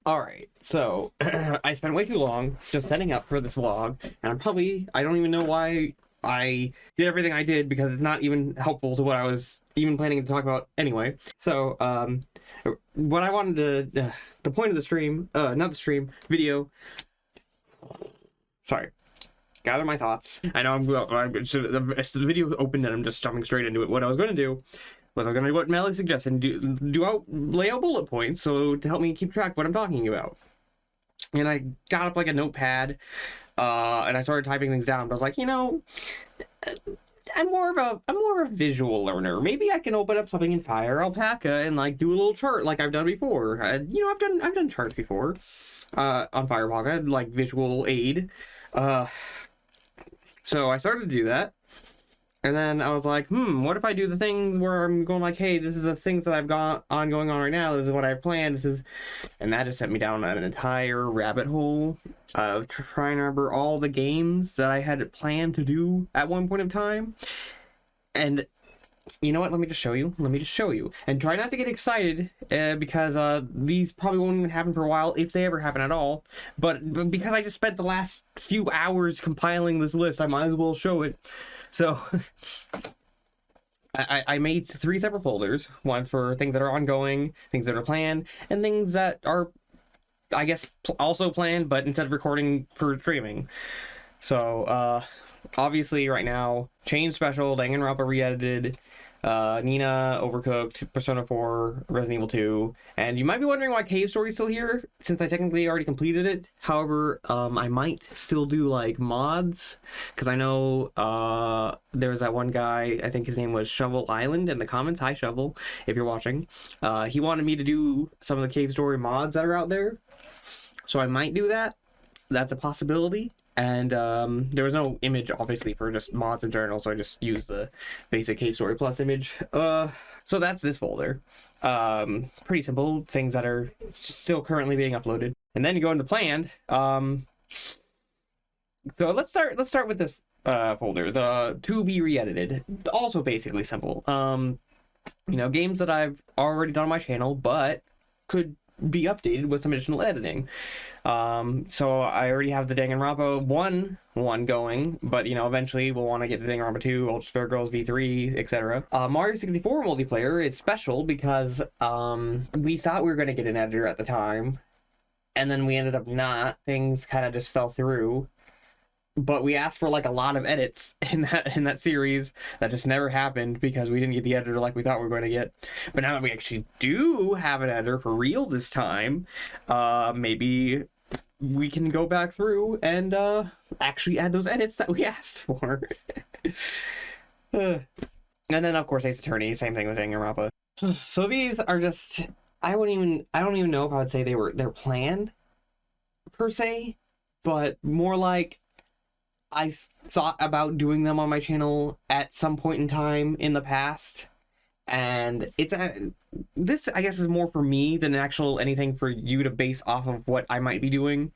Alright, so I spent way too long just setting up for this vlog, and I don't even know why I did everything I did because it's not even helpful to what I was even planning to talk about anyway. So, what I wanted to, the point of the stream, not the stream, video, sorry, gather my thoughts. I know the video opened and I'm just jumping straight into it. What I was going to do was I was going to do what Melly suggested and lay out bullet points so to help me keep track of what I'm talking about. And I got up like a notepad, and I started typing things down. But I was like, I'm more of a visual learner. Maybe I can open up something in Fire Alpaca and like do a little chart like I've done before. I've done charts before, on Fire Alpaca, like visual aid. So I started to do that. And then I was like, what if I do the thing where I'm going like, hey, this is the things that I've got going on right now. This is what I've planned. And that just sent me down an entire rabbit hole of trying to remember all the games that I had planned to do at one point of time. And you know what? Let me just show you. And try not to get excited because these probably won't even happen for a while, if they ever happen at all. But because I just spent the last few hours compiling this list, I might as well show it. So I made 3 separate folders, one for things that are ongoing, things that are planned, and things that are, I guess, also planned, but instead of recording for streaming. So, obviously right now, Chain Special, Danganronpa re-edited, Nina, Overcooked, Persona 4, Resident Evil 2, and you might be wondering why Cave Story's still here, since I technically already completed it. However, I might still do, like, mods, because I know, there was that one guy, I think his name was Shovel Island, in the comments. Hi, Shovel, if you're watching. He wanted me to do some of the Cave Story mods that are out there, so I might do that. That's a possibility. And there was no image, obviously, for just mods in general, so I just used the basic Cave Story Plus image. So that's this folder. Pretty simple, things that are still currently being uploaded. And then you go into planned. So let's start with this folder, the to be re-edited. Also basically simple. Games that I've already done on my channel, but could be updated with some additional editing. So I already have the Danganronpa 1 going, but eventually we'll want to get the Danganronpa 2, Ultra Spare Girls V3, etc. Mario 64 multiplayer is special because we thought we were going to get an editor at the time, and then we ended up not. Things kind of just fell through. But we asked for like a lot of edits in that series that just never happened because we didn't get the editor like we thought we were going to get. But now that we actually do have an editor for real this time, maybe we can go back through and actually add those edits that we asked for. And then of course Ace Attorney, same thing with Danganronpa. So these are just, I don't even know if I would say they're planned per se, but more like I thought about doing them on my channel at some point in time in the past, and this I guess is more for me than actual anything for you to base off of what I might be doing.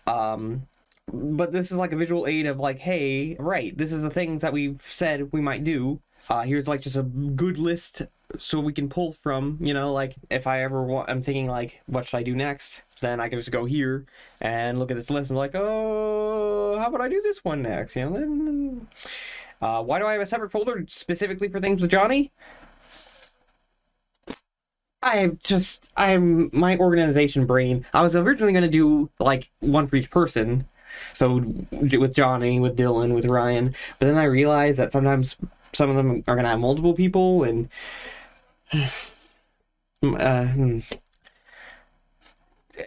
But this is like a visual aid of like, hey, right, this is the things that we've said we might do. Here's like just a good list so we can pull from, like if I ever I'm thinking like, what should I do next? Then I can just go here and look at this list and be like, oh, how about I do this one next? Why do I have a separate folder specifically for things with Johnny? I'm my organization brain. I was originally going to do like one for each person. So with Johnny, with Dylan, with Ryan. But then I realized that sometimes some of them are going to have multiple people, and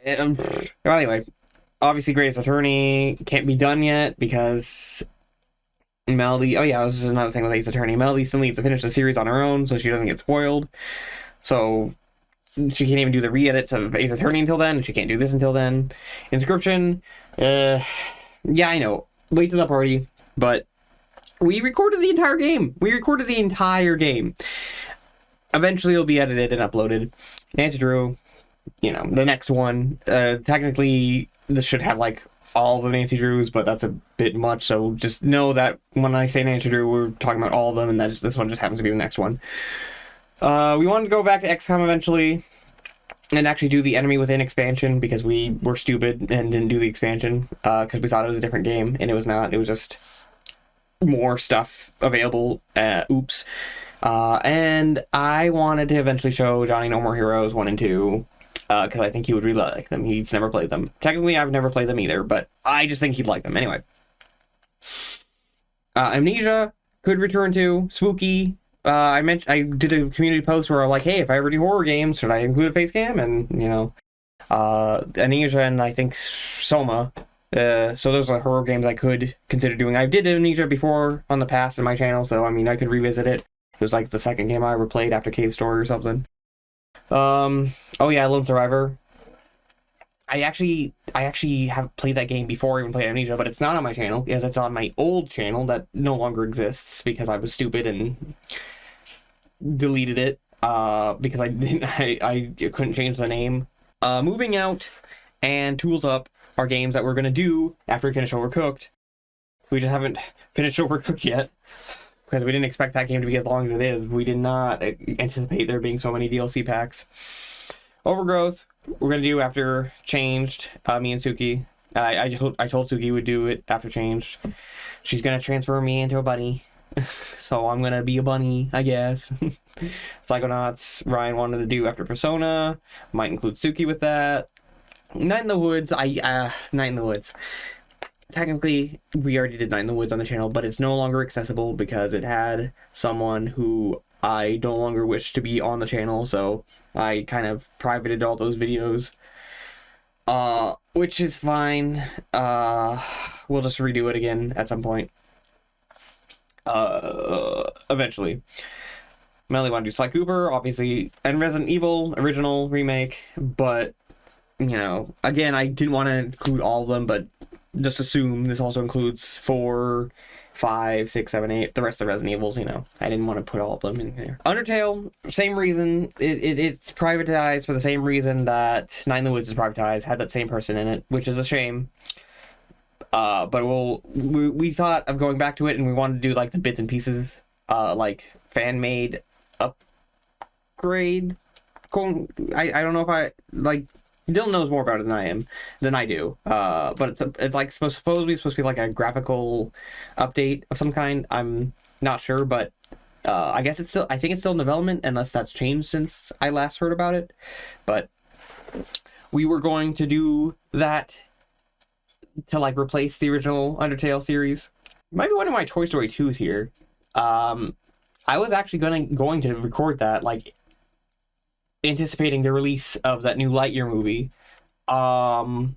anyway, obviously Greatest Attorney can't be done yet because Melody, oh yeah, this is another thing with Ace Attorney. Melody still needs to finish the series on her own so she doesn't get spoiled. So she can't even do the re-edits of Ace Attorney until then, and she can't do this until then. Inscription, yeah, I know, late to the party, but we recorded the entire game. Eventually it'll be edited and uploaded. Nancy Drew, the next one, technically this should have like all the Nancy Drews, but that's a bit much, so just know that when I say Nancy Drew, we're talking about all of them, and this one just happens to be the next one. We wanted to go back to XCOM eventually. and actually do the enemy within expansion, because we were stupid and didn't do the expansion because we thought it was a different game, and it was not. It was just more stuff available. Oops. And I wanted to eventually show Johnny No More Heroes 1 and 2 because I think he would really like them. He's never played them. Technically, I've never played them either, but I just think he'd like them. Anyway. Amnesia could return to. Suki. I did a community post where I'm like, hey, if I ever do horror games, should I include a face cam? And, you know, Amnesia and I think Soma. So those are horror games I could consider doing. I did Amnesia before on the past in my channel, so I mean, I could revisit it. It was like the second game I ever played after Cave Story or something. Oh yeah, Lone Survivor. I actually have played that game before I even played Amnesia, but it's not on my channel because it's on my old channel that no longer exists because I was stupid and deleted it because I couldn't change the name. Moving Out and Tools Up are games that we're gonna do after we finish Overcooked. We just haven't finished Overcooked yet because we didn't expect that game to be as long as it is. We did not anticipate there being so many DLC packs. Overgrowth we're gonna do after Changed. Me and Suki. I told Suki would do it after Changed. She's gonna transfer me into a bunny, so I'm gonna be a bunny, I guess. Psychonauts Ryan wanted to do after Persona. Might include Suki with that. Night in the Woods. Night in the Woods. Technically, we already did Night in the Woods on the channel, but it's no longer accessible because it had someone who I no longer wish to be on the channel, so I kind of privated all those videos. Which is fine. We'll just redo it again at some point. Eventually. Melly want to do Sly Cooper, obviously, and Resident Evil original remake, but, you know, again, I didn't want to include all of them, but just assume this also includes 4, 5, 6, 7, 8, the rest of the Resident Evils, you know. I didn't want to put all of them in here. Undertale, same reason. It's privatized for the same reason that Night in the Woods is privatized, had that same person in it, which is a shame. But we thought of going back to it, and we wanted to do, like, the bits and pieces, like, fan-made upgrade. I don't know if I, like, Dylan knows more about it than I do. But it's like supposed to be like a graphical update of some kind. I'm not sure, but I guess I think it's still in development unless that's changed since I last heard about it. But we were going to do that to like replace the original Undertale series. Might be one of my Toy Story 2s here. I was actually going to record that, like, anticipating the release of that new Lightyear movie. Kind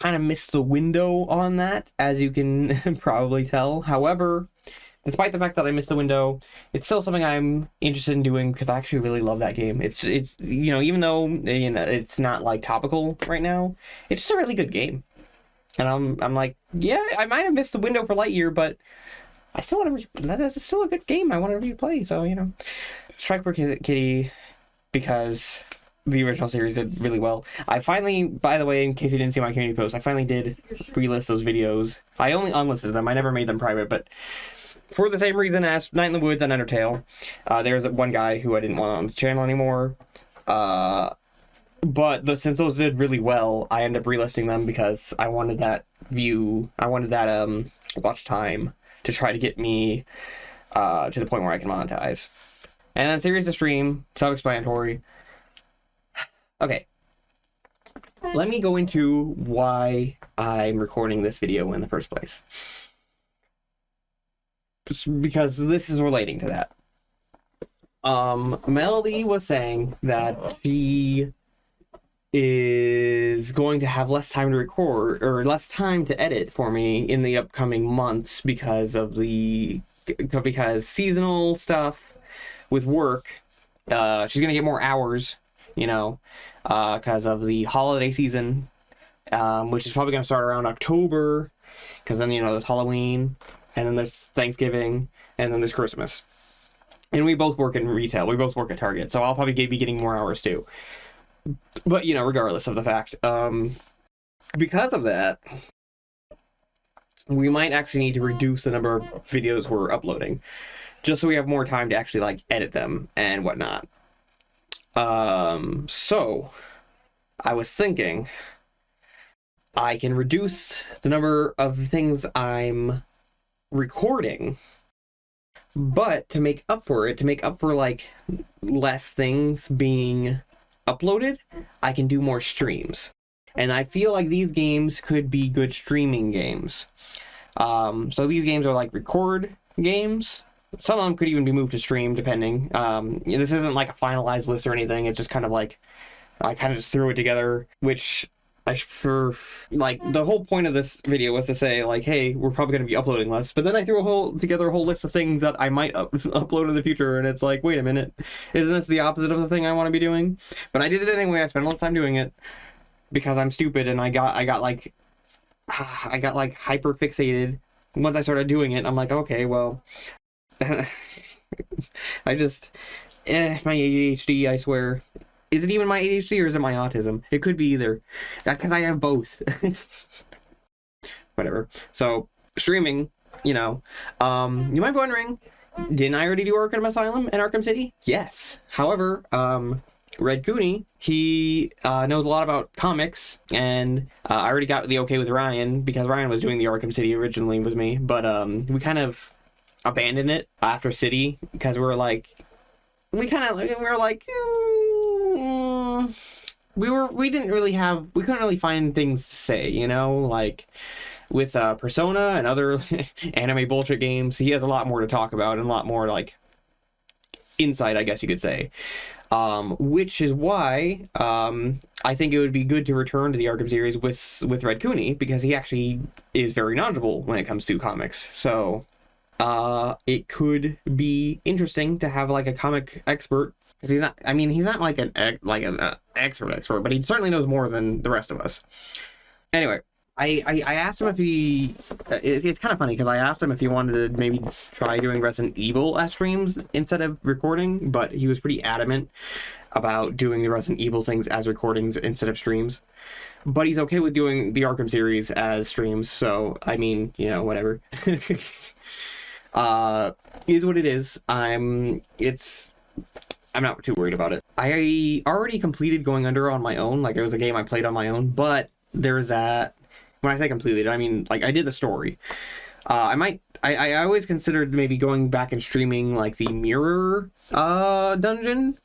of missed the window on that, as you can probably tell. However, despite the fact that I missed the window, it's still something I'm interested in doing because I actually really love that game. It's you know, even though, you know, it's not like topical right now, it's just a really good game. And I'm like, yeah, I might have missed the window for Lightyear, but I still want to. That's still a good game. I want to replay. So, you know, Strike for Kitty, because the original series did really well. I finally, by the way, in case you didn't see my community post, I finally did relist those videos. I only unlisted them. I never made them private, but for the same reason as Night in the Woods and Undertale, there's one guy who I didn't want on the channel anymore. But since those did really well, I ended up relisting them because I wanted that watch time to try to get me to the point where I can monetize. And then series to stream, self-explanatory. Okay. Let me go into why I'm recording this video in the first place. Just because this is relating to that. Melody was saying that she is going to have less time to record, or less time to edit for me in the upcoming months because seasonal stuff with work. She's gonna get more hours, you know, because of the holiday season, which is probably gonna start around October, because then, you know, there's Halloween, and then there's Thanksgiving, and then there's Christmas. And we both work in retail. We both work at Target, so I'll probably be getting more hours too. But, you know, regardless of the fact, because of that, we might actually need to reduce the number of videos we're uploading, just so we have more time to actually, like, edit them and whatnot. So, I was thinking I can reduce the number of things I'm recording, but to make up for it, to make up for like less things being uploaded, I can do more streams. And I feel like these games could be good streaming games. So these games are like record games. Some of them could even be moved to stream, depending. This isn't like a finalized list or anything. It's just kind of like I kind of just threw it together, which like the whole point of this video was to say like, hey, we're probably going to be uploading less. But then I threw together a whole list of things that I might upload in the future, and it's like, wait a minute, isn't this the opposite of the thing I want to be doing? But I did it anyway. I spent a lot of time doing it because I'm stupid, and I got like hyper fixated once I started doing it. I'm like, okay, well. I just, my ADHD, I swear. Is it even my ADHD or is it my autism? It could be either. Because I have both. Whatever. So, streaming, you might be wondering, didn't I already do Arkham Asylum and Arkham City? Yes. However, Red Cooney, he knows a lot about comics, and I already got the okay with Ryan, because Ryan was doing the Arkham City originally with me, but we kind of abandoned it after City because we couldn't really find things to say, like with Persona and other anime bullshit games. He has a lot more to talk about and a lot more like insight, I guess you could say, which is why I think it would be good to return to the Arkham series with Red Cooney, because he actually is very knowledgeable when it comes to comics. So it could be interesting to have like a comic expert, because he's not like an expert, but he certainly knows more than the rest of us. Anyway, I asked him if it's kind of funny because I asked him if he wanted to maybe try doing Resident Evil as streams instead of recording, but he was pretty adamant about doing the Resident Evil things as recordings instead of streams. But he's okay with doing the Arkham series as streams, so whatever. Is what it is. I'm not too worried about it. I already completed Going Under on my own. Like, it was a game I played on my own, but there's that. When I say completed, I mean, like, I did the story. I always considered maybe going back and streaming like the mirror dungeon,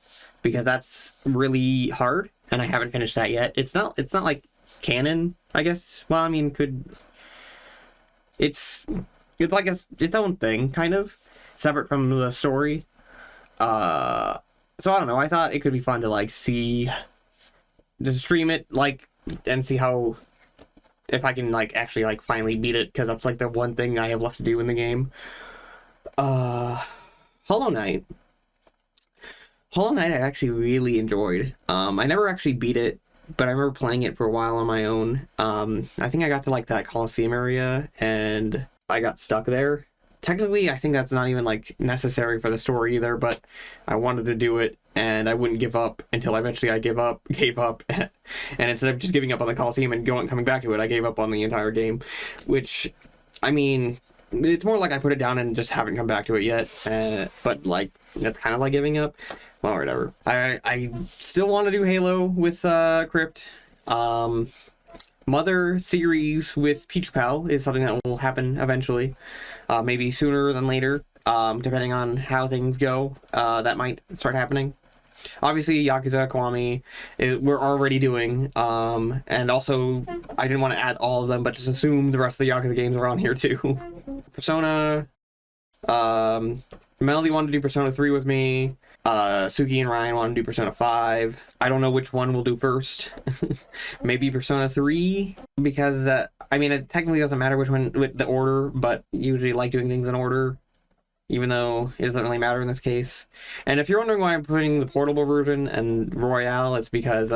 because that's really hard and I haven't finished that yet. It's not like canon, I guess. Well, I mean, it's like its own thing, kind of separate from the story. So I don't know. I thought it could be fun to like stream it, like, and see how, if I can like actually like finally beat it, because that's like the one thing I have left to do in the game. Hollow Knight I actually really enjoyed. I never actually beat it, but I remember playing it for a while on my own. I think I got to like that Coliseum area and I got stuck there. Technically, I think that's not even like necessary for the story either, but I wanted to do it and I wouldn't give up until eventually I gave up. And instead of just giving up on the Coliseum and coming back to it, I gave up on the entire game, which, I mean, it's more like I put it down and just haven't come back to it yet. But like, that's kind of like giving up. Well, whatever. I still want to do Halo with Crypt. Mother series with Peach Pal is something that will happen eventually. Maybe sooner than later, depending on how things go. That might start happening. Obviously, Yakuza Kiwami we're already doing. And also, I didn't want to add all of them, but just assume the rest of the Yakuza games are on here too. Persona. Melody wanted to do Persona 3 with me. Suki and Ryan want to do Persona 5. I don't know which one we'll do first. Maybe Persona 3, because it technically doesn't matter which one with the order, but usually like doing things in order, even though it doesn't really matter in this case. And if you're wondering why I'm putting the portable version and Royale, it's because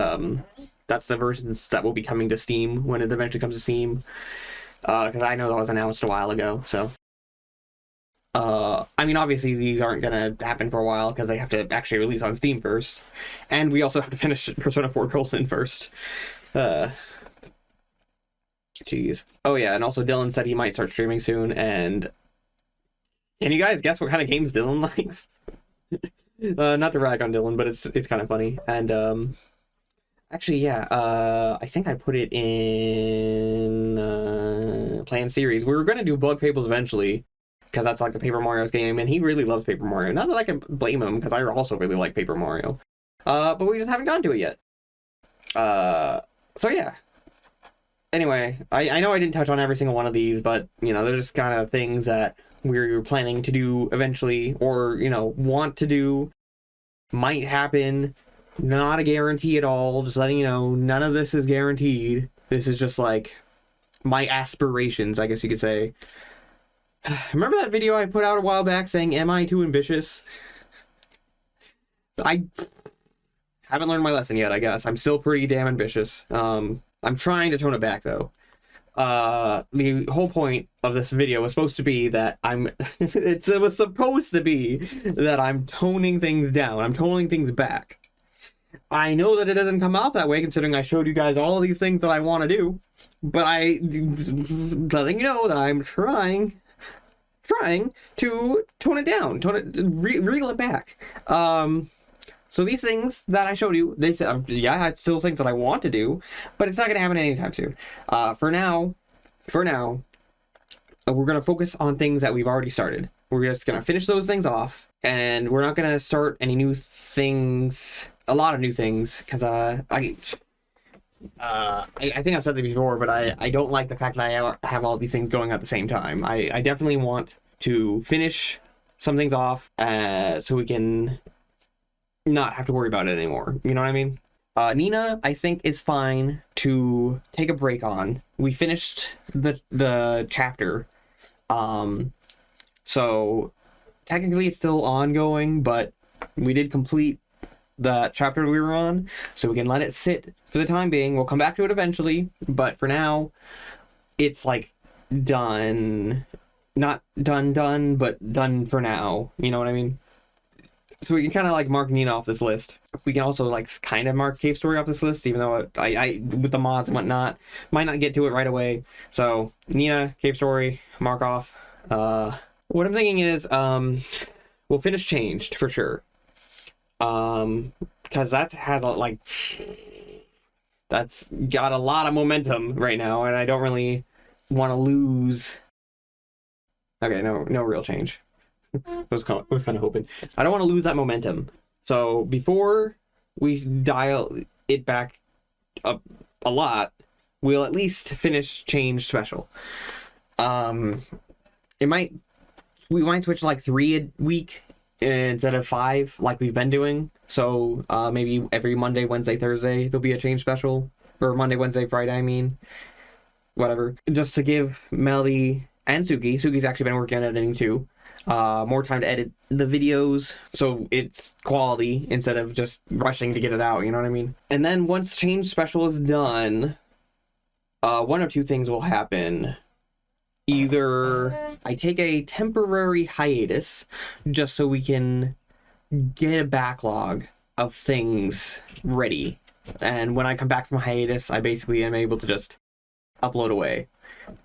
that's the versions that will be coming to Steam when it eventually comes to Steam. Because I know that was announced a while ago, so. Obviously these aren't gonna happen for a while because they have to actually release on Steam first. And we also have to finish Persona 4 Golden first. Jeez. Oh yeah, and also Dylan said he might start streaming soon, and can you guys guess what kind of games Dylan likes? Not to rag on Dylan, but it's kind of funny. And Actually, yeah, I think I put it in planned series. We were gonna do Bug Fables eventually, because that's like a Paper Mario's game, and he really loves Paper Mario. Not that I can blame him, because I also really like Paper Mario. But we just haven't gotten to it yet. So yeah. Anyway, I know I didn't touch on every single one of these, but, you know, they're just kind of things that we're planning to do eventually, or, you know, want to do, might happen. Not a guarantee at all, just letting you know, none of this is guaranteed. This is just like my aspirations, I guess you could say. Remember that video I put out a while back saying, am I too ambitious? I haven't learned my lesson yet, I guess. I'm still pretty damn ambitious. I'm trying to tone it back, though. The whole point of this video was supposed to be that it was supposed to be that I'm toning things down. I'm toning things back. I know that it doesn't come out that way, considering I showed you guys all these things that I want to do, but letting you know that I'm trying to tone it down, reel it back. So these things that I showed you, they said, yeah, it's still things that I want to do, but it's not going to happen anytime soon. For now, we're going to focus on things that we've already started. We're just going to finish those things off, and we're not going to start any new things, a lot of new things, because I think I've said this before, but I don't like the fact that I have all these things going at the same time. I definitely want to finish some things off so we can not have to worry about it anymore. You know what I mean? Nina, I think, is fine to take a break on. We finished the chapter. So technically it's still ongoing, but we did complete the chapter we were on, so we can let it sit for the time being. We'll come back to it eventually, but for now, it's like done. Not done, but done for now. You know what I mean? So we can kind of like mark Nina off this list. We can also like kind of mark Cave Story off this list, even though I with the mods and whatnot, might not get to it right away. So Nina, Cave Story, mark off. What I'm thinking is, we'll finish Changed for sure. Because that has that's got a lot of momentum right now, and I don't really want to lose. Okay, no real change. I was kind of hoping. I don't want to lose that momentum. So before we dial it back up a lot, we'll at least finish Change Special. We might switch to like 3 a week instead of 5 like we've been doing. So maybe every Monday, Wednesday, Thursday there'll be a Change Special, or Monday, Wednesday, Friday, I mean, whatever, just to give Melly and Suki's actually been working on editing too, more time to edit the videos so it's quality instead of just rushing to get it out, you know what I mean? And then once Change Special is done, one of two things will happen. Either I take a temporary hiatus just so we can get a backlog of things ready, and when I come back from hiatus, I basically am able to just upload away.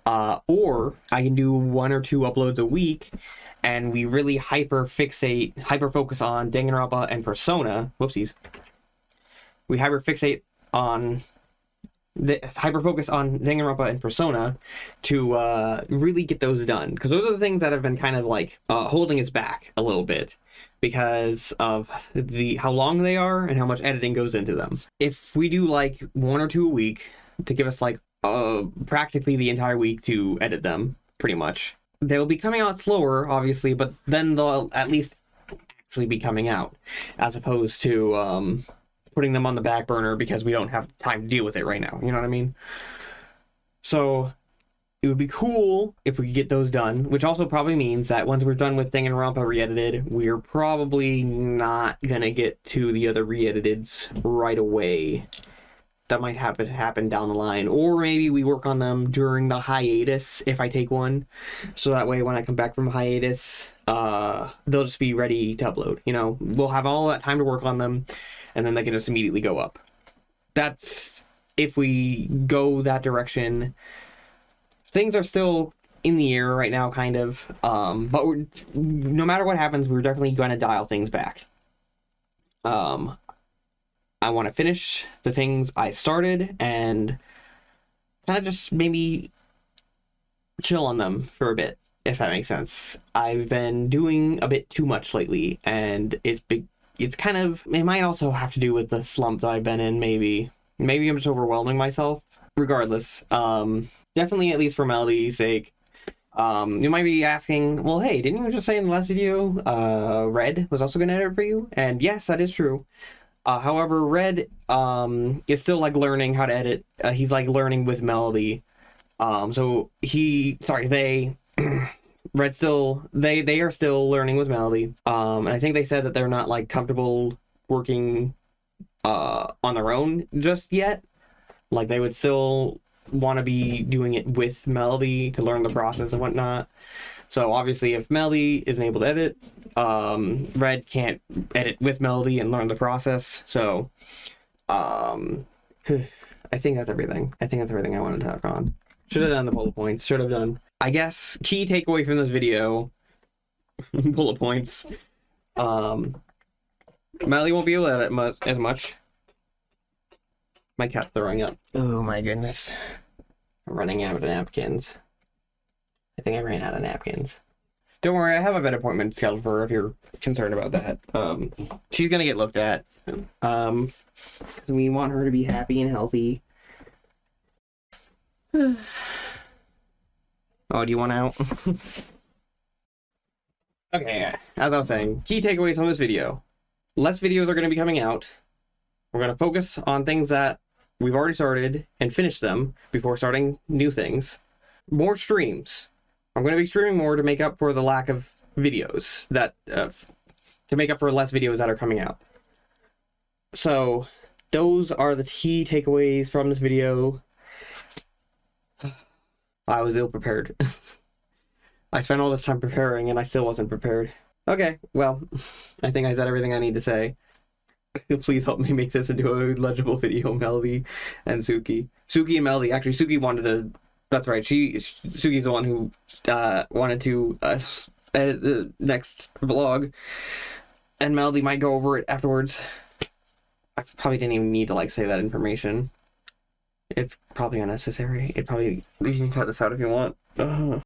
Or I can do 1 or 2 uploads a week, and we really hyper focus on Danganronpa and Persona. Whoopsies. We hyper focus on Danganronpa and Persona to really get those done, because those are the things that have been kind of like holding us back a little bit because of how long they are and how much editing goes into them. If we do like 1 or 2 a week to give us like practically the entire week to edit them, pretty much, they'll be coming out slower, obviously, but then they'll at least actually be coming out, as opposed to putting them on the back burner because we don't have time to deal with it right now. You know what I mean? So it would be cool if we could get those done, which also probably means that once we're done with Danganronpa re-edited, we're probably not gonna get to the other re-editeds right away. That might happen down the line, or maybe we work on them during the hiatus if I take one, so that way when I come back from hiatus, they'll just be ready to upload. You know, we'll have all that time to work on them, and then they can just immediately go up. That's if we go that direction. Things are still in the air right now, kind of, but no matter what happens, we're definitely going to dial things back. I I want to finish the things I started and kind of just maybe chill on them for a bit, if that makes sense. I've been doing a bit too much lately, and it's big. It's kind of, it might also have to do with the slump that I've been in, maybe. Maybe I'm just overwhelming myself. Regardless, definitely, at least for Melody's sake, you might be asking, well, hey, didn't you just say in the last video, Red was also going to edit for you? And yes, that is true. However, Red, is still, like, learning how to edit. He's, like, learning with Melody. They, Red still, they are still learning with Melody. And I think they said that they're not, like, comfortable working, on their own just yet. Like, they would still want to be doing it with Melody to learn the process and whatnot. So obviously, if Melody isn't able to edit, Red can't edit with Melody and learn the process. So, I think that's everything. I think that's everything I wanted to talk on. Should have done the bullet points. Should have done. I guess key takeaway from this video, bullet points. Melody won't be able to edit as much. My cat's throwing up. Oh my goodness. I'm running out of napkins. I think I ran out of napkins. Don't worry, I have a vet appointment scheduled for her if you're concerned about that. She's gonna get looked at. Because we want her to be happy and healthy. Oh, do you want out? Okay, as I was saying, key takeaways from this video. Less videos are gonna be coming out. We're gonna focus on things that we've already started and finish them before starting new things. More streams. I'm going to be streaming more to make up for the lack of videos that, to make up for less videos that are coming out. So, those are the key takeaways from this video. I was ill prepared. I spent all this time preparing and I still wasn't prepared. Okay, well, I think I said everything I need to say. Please help me make this into a legible video, Melody and Suki. Suki and Melody. Actually, Suki wanted to... That's right. Suki's the one who wanted to edit the next vlog. And Melody might go over it afterwards. I probably didn't even need to, like, say that information. It's probably unnecessary. You can cut this out if you want. Ugh.